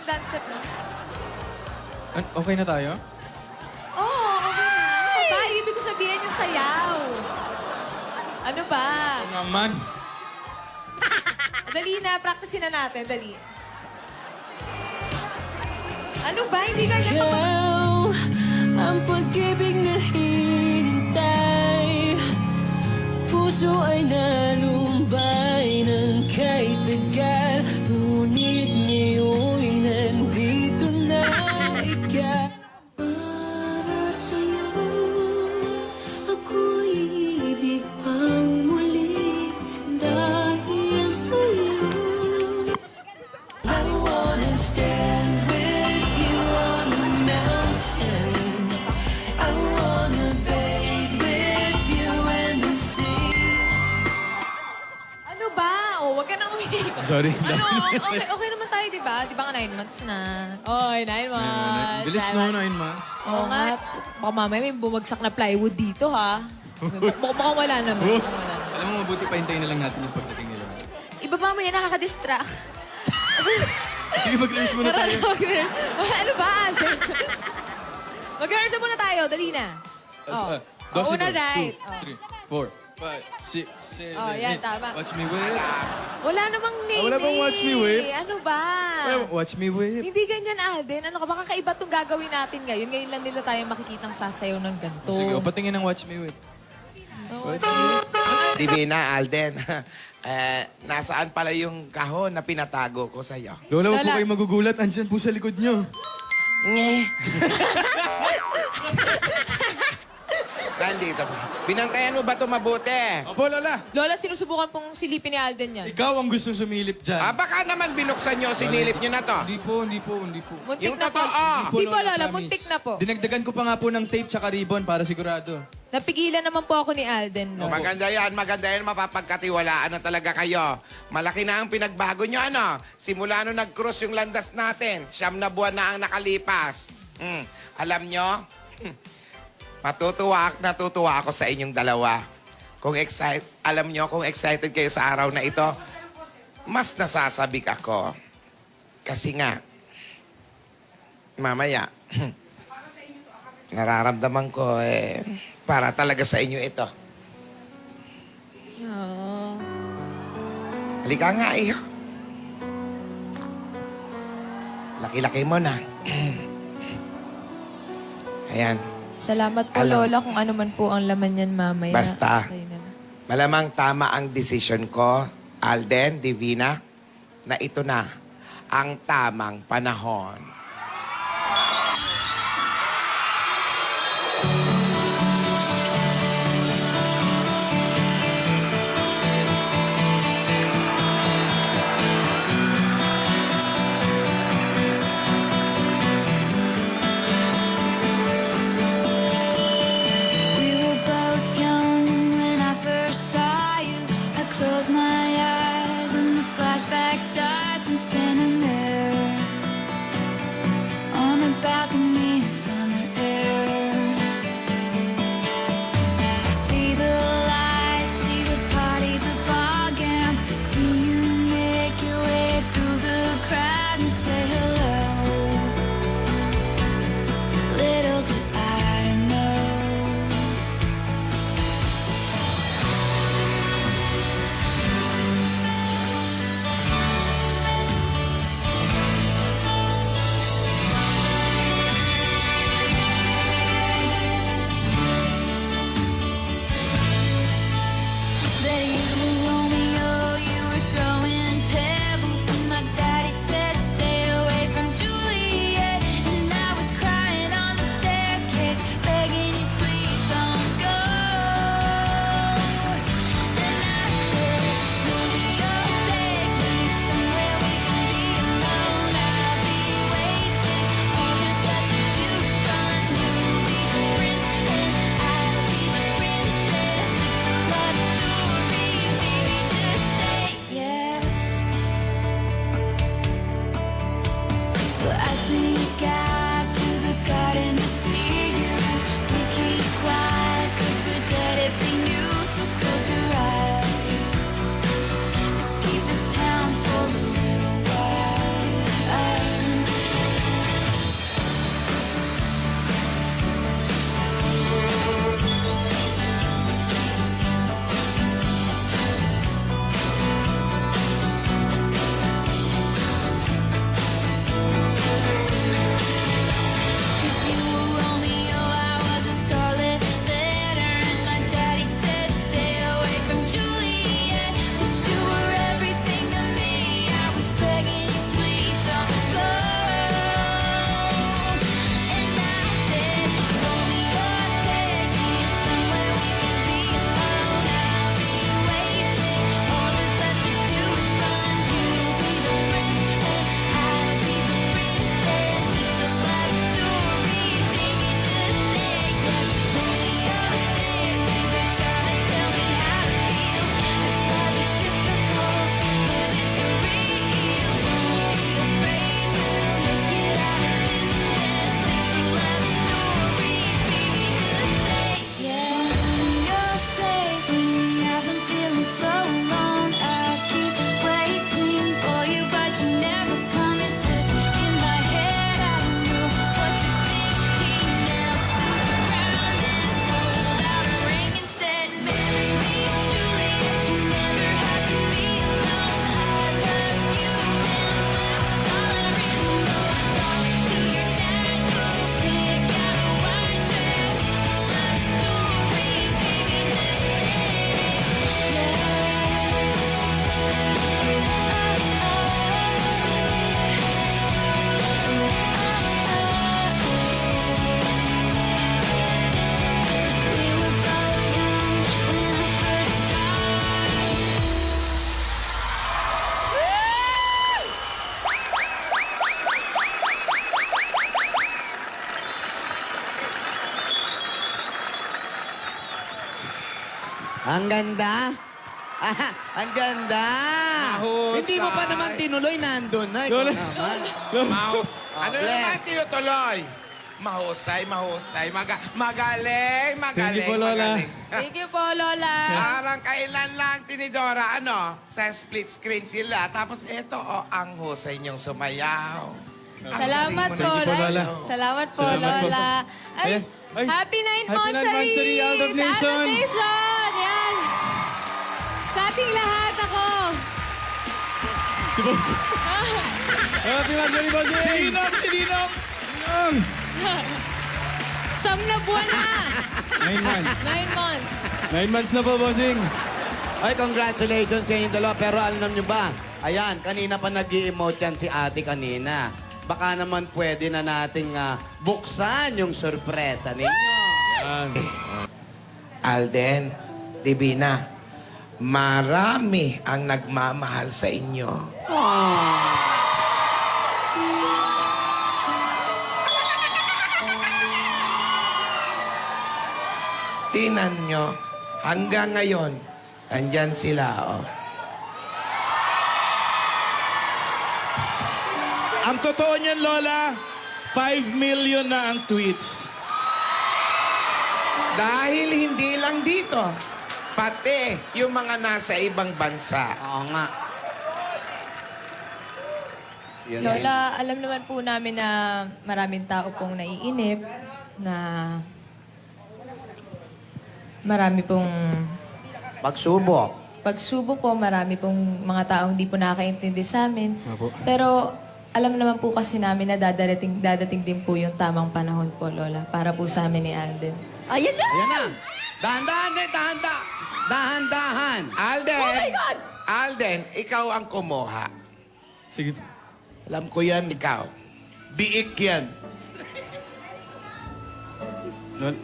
dance step lang. Okay na tayo? Oo, okay na. Ano ba? Ibig ko sabihin yung sayaw. Ano ba? Oo naman. Dali na, practice na natin. Dali. Ano ba? Hindi ka niya Ikaw ang pag-ibig na hinintay. Puso ay nalumbay ng kahit tagal. Ngunit ngayon'y nandito na ikaw. Para sa'yo, ako'y ibig pang muli. Dahil sa'yo, I wanna stand with you on the mountain. I wanna bathe with you in the sea. Ano ba? Oh, wag ka nang umiikot. Sorry. Ano? Okay naman tayo, di ba? Di ba nga 9 months na? Oy, 9 months. Bilis no, 9 months. Oo nga. Baka mamaya may bumagsak na plywood dito, ha? Mukhang wala naman. Mukhang wala naman. Alam mo, mabuti pa hintayin na lang natin yung pagdating nila. Iba mamaya nakaka-distract. Sige, mag-release muna tayo. Ano ba, Alden? Mag-rehearse muna tayo. Dali na. Oh. Oh, una right. 2, 3, 4, 5, 6, 7, Oh, yan, 8. tama. Watch me whip. Wala namang name. Wala bang watch me whip? Ano ba? Watch me whip. Hindi ganyan, Alden. Ano ka, baka kakaiba itong gagawin natin ngayon. Ngayon lang nila tayo makikitang sasayaw ng ganito. Sige, patingin ng watch me whip. Divina, Alden, nasaan pala yung kahon na pinatago ko sa'yo? Lola, huwag po Lola. kayo magugulat. Andyan po sa likod nyo. Nge. Nandito. Binantayan mo ba ito mabuti? Opo, Lola. Lola, sinusubukan pong silipin ni Alden yan. Ikaw ang gustong sumilip dyan. Baka naman binuksan nyo, sinilip nyo na to. Hindi po. Muntik Yung na po. totoo. Hindi po, Lola. promise. Muntik na po. Dinagdagan ko pa nga po ng tape tsaka ribbon para sigurado. Napigilan naman po ako ni Alden, Lola. Maganda yan, mapapagkatiwalaan na talaga kayo. Malaki na ang pinagbago nyo, ano? Simula nung nag-cross yung landas natin, 9 na buwan na ang nakalipas. Alam nyo, natutuwa ako sa inyong dalawa. Alam nyo, kung excited kayo sa araw na ito, mas nasasabik ako. Kasi nga, mamaya, nararamdaman ko, para talaga sa inyo ito. Oo. Halika nga, iyo. Laki-laki mo na. Ayan. Salamat po, Alam. Lola, kung ano man po ang laman yan mamaya. Basta. Okay na. Malamang tama ang desisyon ko, Alden, Divina, na ito na ang tamang panahon. We were both young when I first saw you. I close my eyes and the flashback starts. I'm standing there Ang ganda. Ah, ang ganda. Mahusay. Hindi mo pa naman tinuloy, nandun na. Ikaw Lola. naman. Ano Glenn. naman tinutuloy? Mahusay. Magaling. Thank you po, Lola. magaling. Thank you po, Lola. Parang kailan lang, Tinidora, sa split screen sila. Tapos ito, ang husay niyong sumayaw. Salamat po, Thank you po, Lola. Salamat po, Salamat po. Lola. Ay, Ayan. Ay, happy 9th happy monthsary! 9th monthsary, Out of Nation! Sa Out of Nation! Yan! Sa ating lahat ako. Si Boss. Happy Monthsary, Bossing! Si Ninong! Siyam na buwan na. 9 months. 9 months. 9 months na po, Bossing. Ay, congratulations sa inyong dalawa. Pero alam nyo ba, ayan, kanina pa nag-i-emote yan si ate kanina. Baka naman pwede na nating buksan yung sorpresa ninyo. Alden, Divina, marami ang nagmamahal sa inyo. Tinan nyo, hanggang ngayon, andyan sila, oh. Ang totoo niyan, Lola, 5 million na ang tweets. Dahil hindi lang dito, pati yung mga nasa ibang bansa. Oo nga. Yun, Lola, alam naman po namin na maraming tao pong naiinip, na marami pong pagsubok. pagsubok po, marami pong mga taong di po nakakaintindi sa amin. Pero alam naman po kasi namin na dadating din po yung tamang panahon po, Lola, para po sa amin ni Alden. Ayan na. Dahan-dahan. Dahan-dahan. Alden! Oh my God! Alden, ikaw ang kumuha. Sige. Alam ko yan. Ikaw. Biik yan. Lola.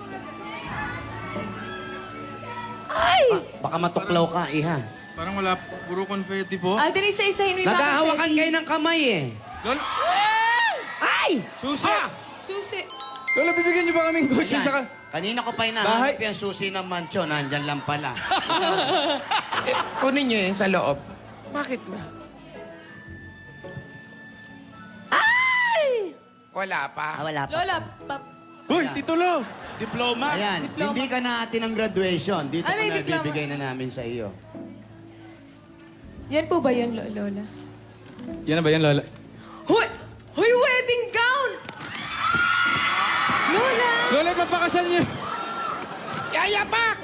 Baka matuklaw ka, iha. Parang wala, puro confetti po. Alden, isa-isahin mo yung mga Naghahawakan confetti. kayo ng kamay eh. Lola, Ay! susi! Susi. Lola, bibigyan niyo ba kaming kotse Ayan. saka... Kanina ko pa Bahay. hinahanap yung susi ng mansyon. Nandyan lang pala. Kunin niyo yun sa loob. Bakit na? Ay! Wala pa. wala Lola, Hoy, titulo! Diploma. Ayan, Diploma. hindi ka natin ng graduation. Dito Ay, may ko na diploma. bibigay na namin sa iyo. yan po ba yun, Lola? Yan na ba yan, Lola? Hoy! Hoy, wedding gown! Lola! Lola, papakasal niyo! Yayapak!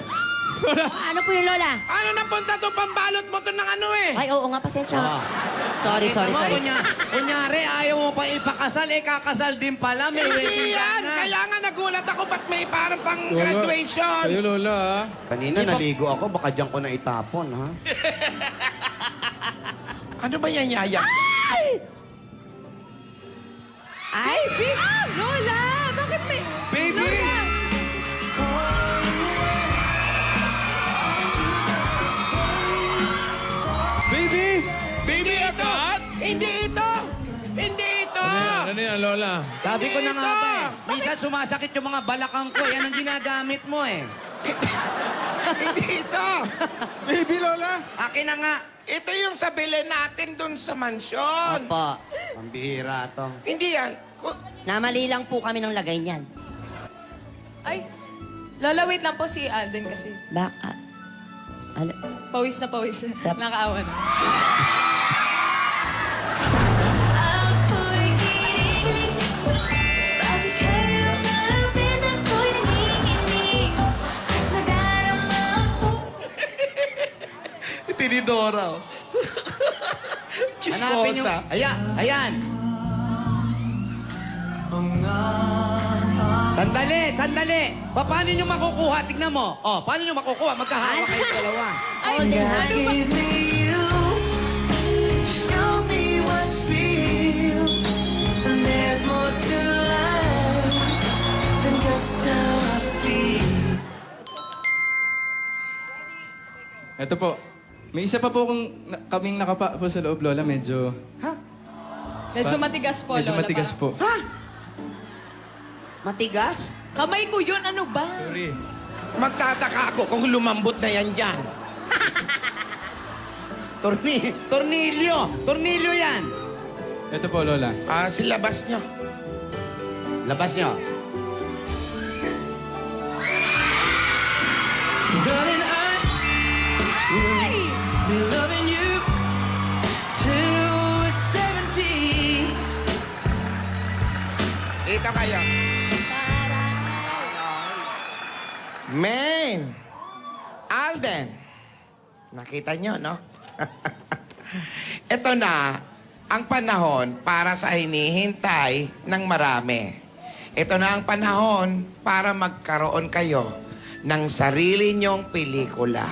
Ano po yung Lola? Ano napunta to? Pambalot mo to ng ano eh? Ay, oo nga, pasensya. Sorry, Kita sorry, mo, sorry. Kunyari, ayaw mo pa ipakasal, kakasal din pala. May Hindi wedding yan! na. Kaya nga nagulat ako ba't may parang pang Lola, graduation? Kayo, Lola, ha? Kanina naligo ako, baka diyan ko na itapon, ha? Ano ba yan, Yaya? Ay! Lola! Bakit may... Baby! Lola! Baby! Baby ito! Hindi ito! Hindi ito! Ano yan, Lola? Sabi ko na nga Ito! ba eh. Minsan sumasakit yung mga balakang ko. Yan ang ginagamit mo eh. Hindi ito! Baby, Lola! Akin na nga. Ito yung sa bilhin natin dun sa mansyon. Opo. Pambihira to. Hindi yan. Namali lang po kami ng lagay niyan. Ay, Lola, wait lang po si Alden kasi. Baka... Ano? Pawis na pawis na. Sap. Nakaawa na. Tinidora. Hanapin yung... Ayan, ayan. Sandali. Paano nyo makukuha? Tignan mo. Oh, paano nyo makukuha? Magkahawak kayo dalawa. Ay, ano ba? Ito po. May isa pa po kaming nakapa po sa loob, Lola. Medyo... Medyo matigas po, Medyo Lola. matigas pa. po. Matigas? Kamay ko yun, ano ba? Sorry. Magtataka ako kung lumambot na yan dyan. Tornilyo! Tornilyo yan! Ito po, Lola. Silabas nyo. Labas nyo. Darling, I will be loving you till we're 70. Dito kayo. Maine! Alden! Nakita nyo, no? Ito na ang panahon para sa hinihintay ng marami. Ito na ang panahon para magkaroon kayo ng sarili nyong pelikula.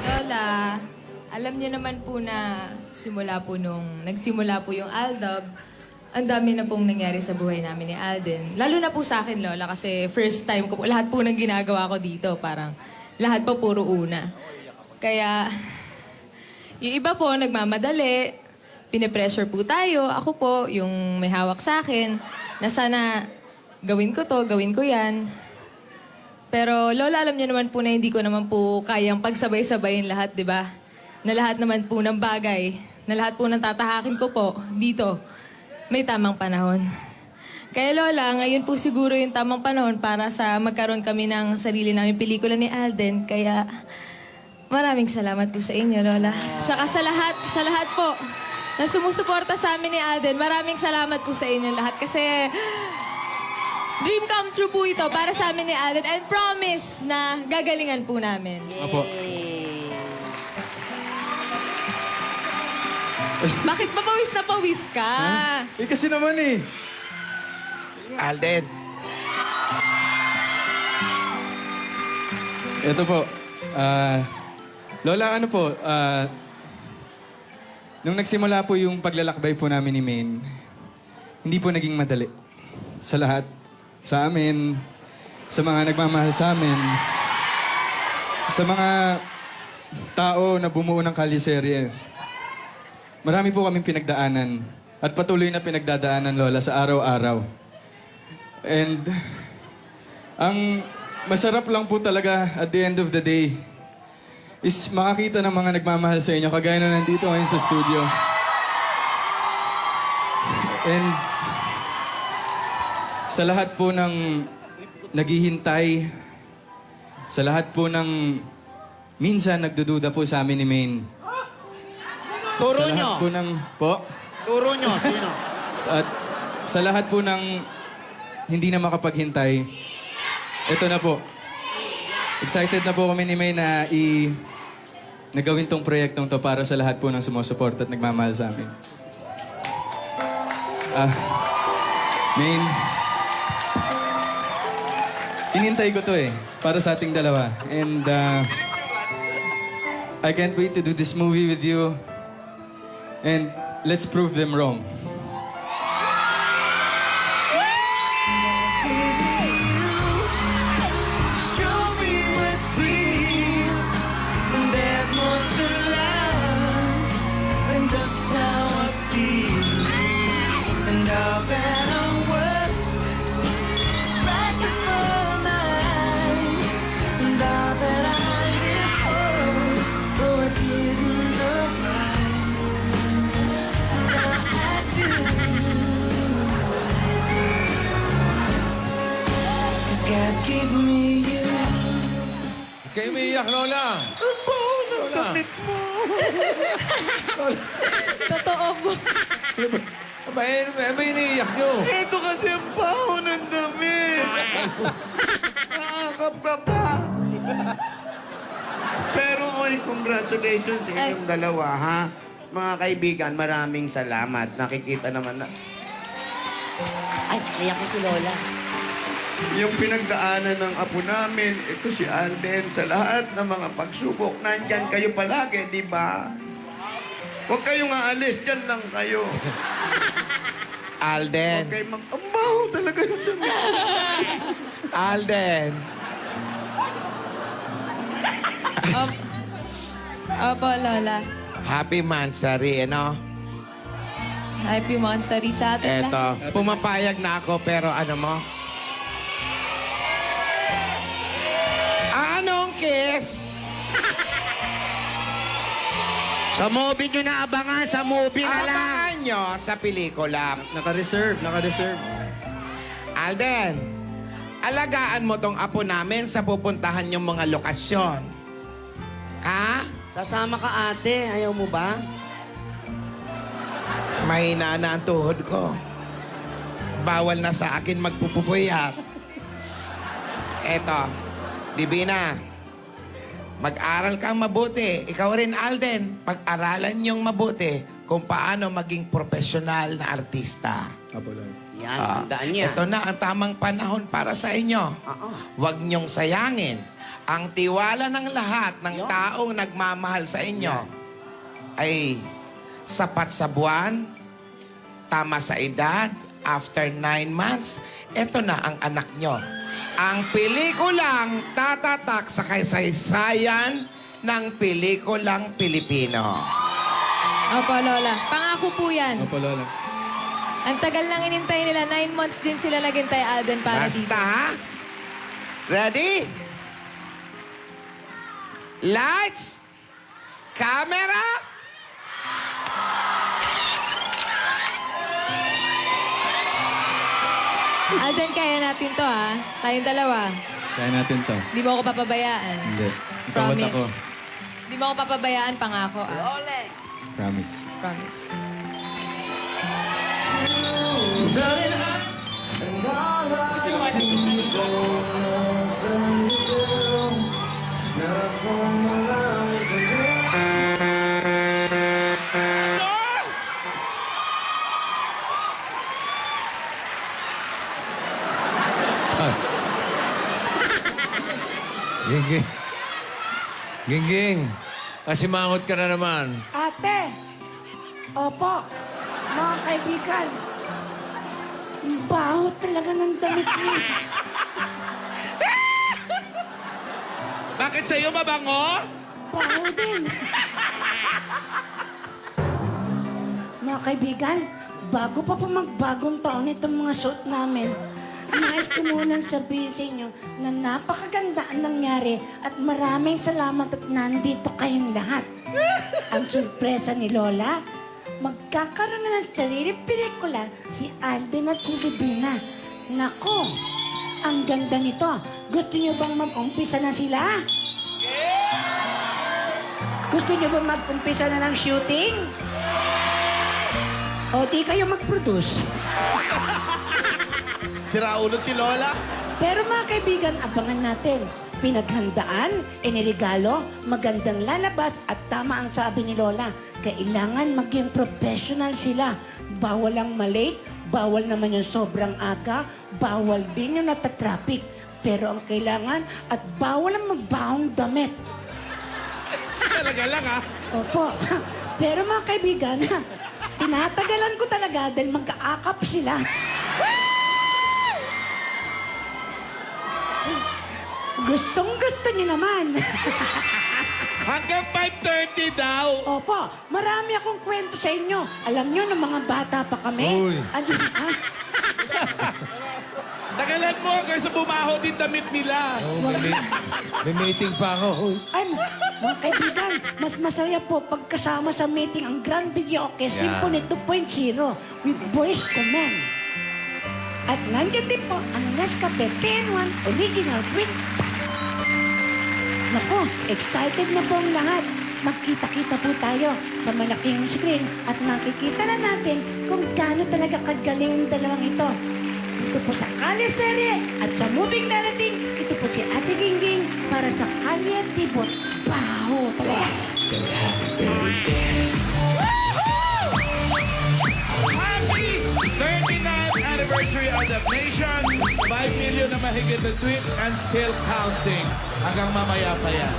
Lola, alam niyo naman po na nagsimula po yung Aldab, ang dami na pong nangyari sa buhay namin ni Alden. Lalo na po sa akin, Lola, kasi first time ko po, lahat po ng ginagawa ko dito, parang lahat po puro una. Kaya, yung iba po nagmamadali, pinipressure po tayo. Ako po, yung may hawak sa akin, na sana gawin ko to, gawin ko yan. Pero Lola, alam niyo naman po na hindi ko naman po kayang pagsabay-sabayin lahat, di ba? Na lahat naman po ng bagay, na lahat po ng tatahakin ko po dito, may tamang panahon. Kaya Lola, ngayon po siguro yung tamang panahon para sa magkaroon kami ng sarili namin pelikula ni Alden. Kaya maraming salamat po sa inyo, Lola. Saka sa lahat po na sumusuporta sa amin ni Alden, maraming salamat po sa inyo lahat. Kasi dream come true po ito para sa amin ni Alden. And promise na gagalingan po namin. Opo. Bakit papawis na pawis ka? Eh, kasi naman eh. Alden, Ito po. Lola, ano po, nung nagsimula po yung paglalakbay po namin ni Maine, hindi po naging madali. Sa lahat. Sa amin, sa mga nagmamahal sa amin, sa mga tao na bumuo ng kaliserye. Marami po kaming pinagdaanan at patuloy na pinagdadaanan, Lola, sa araw-araw. And ang masarap lang po talaga at the end of the day is makakita ng mga nagmamahal sa inyo, kagaya na nandito ngayon sa studio. And sa lahat po ng naghihintay, sa lahat po ng minsan nagdududa po sa amin ni Maine. Turo Sa nyo. lahat po ng... Po? Turo nyo. Sino? At sa lahat po ng hindi na makapaghintay, ito na po. Excited na po kami ni May na nagawin tong proyektong to para sa lahat po ng sumusuport at nagmamahal sa amin. Maine, inintay ko to para sa ating dalawa. And I can't wait to do this movie with you. And let's prove them wrong. Show me what's real. There's more to life than just how I feel. And all that I'm worth is right before my eyes. And all that I live for, though I didn't look right, now I do. 'Cause God gave me you. Kayo umiiyak, Lola. Lola. Totoo po. Ba iniiyak nyo? Ito kasi ang baho ng damit. Nakakap ka pa. Pero oy, congratulations sa inyong dalawa, ha? Mga kaibigan, maraming salamat. Nakikita naman na Ay, naiyak ko si Lola. yung pinagdaanan ng apo namin, ito si Alden, sa lahat ng mga pagsubok, nandyan kayo palagi, di ba? Huwag kayong aalis, dyan lang kayo. Alden, Okay, ang baho talaga yung damit. Alden. Opo, Lola. Happy Mansari, ano? Happy Mansari sa atin Eto, lahat. pumapayag na ako pero ano mo? Anong kiss? Sa movie nyo na abangan, sa movie na lang. Abangan nyo sa pelikula. Naka-reserve. Alden, alagaan mo tong apo namin sa pupuntahan yung mga lokasyon. Ha? Sasama ka ate, ayaw mo ba? Mahina na ang tuhod ko. Bawal na sa akin magpupupuyat. Eto, Divina, mag-aral kang mabuti. Ikaw rin, Alden, pag-aralan niyong mabuti kung paano maging profesional na artista. Yan, Ah, tandaan niya. ito na ang tamang panahon para sa inyo. Huwag niyong sayangin ang tiwala ng lahat ng taong nagmamahal sa inyo ay sapat sa buwan, tama sa edad, after 9 months, ito na ang anak nyo. Ang pelikulang tatatak sa kasaysayan ng pelikulang Pilipino. Opo, Lola. Pangako po yan. Opo, Lola. Ang tagal lang inintay nila. 9 months din sila naghintay, Alden, para dito. Basta, ready? Lights, camera, Alden, kaya natin to, ha? Tayong dalawa. Kaya natin to. Di mo ako papabayaan. Hindi. Ikaw at ako. Promise. Di mo ako papabayaan, pangako, ah. Promise. Promise. Gingging. Gingging. Kasimangot ka na naman. Ate! Opo, mga kaibigan. Ang baho talaga ng damit niya. Bakit sa'yo mabango? Baho din. Mga kaibigan, bago pa po magbagong taon itong mga suot namin, nais ko munang sabihin sa inyo na napakaganda ang nangyari at maraming salamat at nandito kayong lahat. Ang sorpresa ni Lola, magkakaroon na ng sarili pelikula si Alden at si Divina. Nako, ang ganda nito. Gusto niyo bang mag-umpisa na sila? Gusto niyo bang mag-umpisa na ng shooting? O di kayo mag-produce? Sira ulo si Lola. Pero mga kaibigan, abangan natin. Pinaghandaan, iniregalo, magandang lalabas at tama ang sabi ni Lola. Kailangan maging professional sila. Bawal ang malate, bawal naman yung sobrang aga, bawal din yung natatraffic. Pero ang kailangan at bawal ang magbahong damit. Talaga lang, ha? Opo. Pero mga kaibigan, tinatagalan ko talaga dahil mag-aakap sila. Gustong-gusto niyo naman. Hanggang 5:30 daw. Opo, marami akong kwento sa inyo. Alam niyo, nung mga bata pa kami. Uy. Ano, ha? Tagalan mo hanggang sa bumaho din damit nila. Oh, may meeting pa ako. Uy. Ay, mga kaibigan, mas masaya po pagkasama sa meeting ang Grand Videoke Symphony 2.0 with Voice Command. At nandiyan din po ang Nescafe 10-1 Original Quick. Naku, excited na po ang lahat. Magkita-kita po tayo sa malaking screen at makikita na natin kung gaano talaga kagaling ang dalawang ito. Ito po sa Kalye Serye at sa moving darating, ito po si Ate Gingging para sa Kalye Tibot. Baho talaga. Happy 39th anniversary of the nation. 5 million na mahigit na tweets and still counting. Hanggang mamaya pa yan.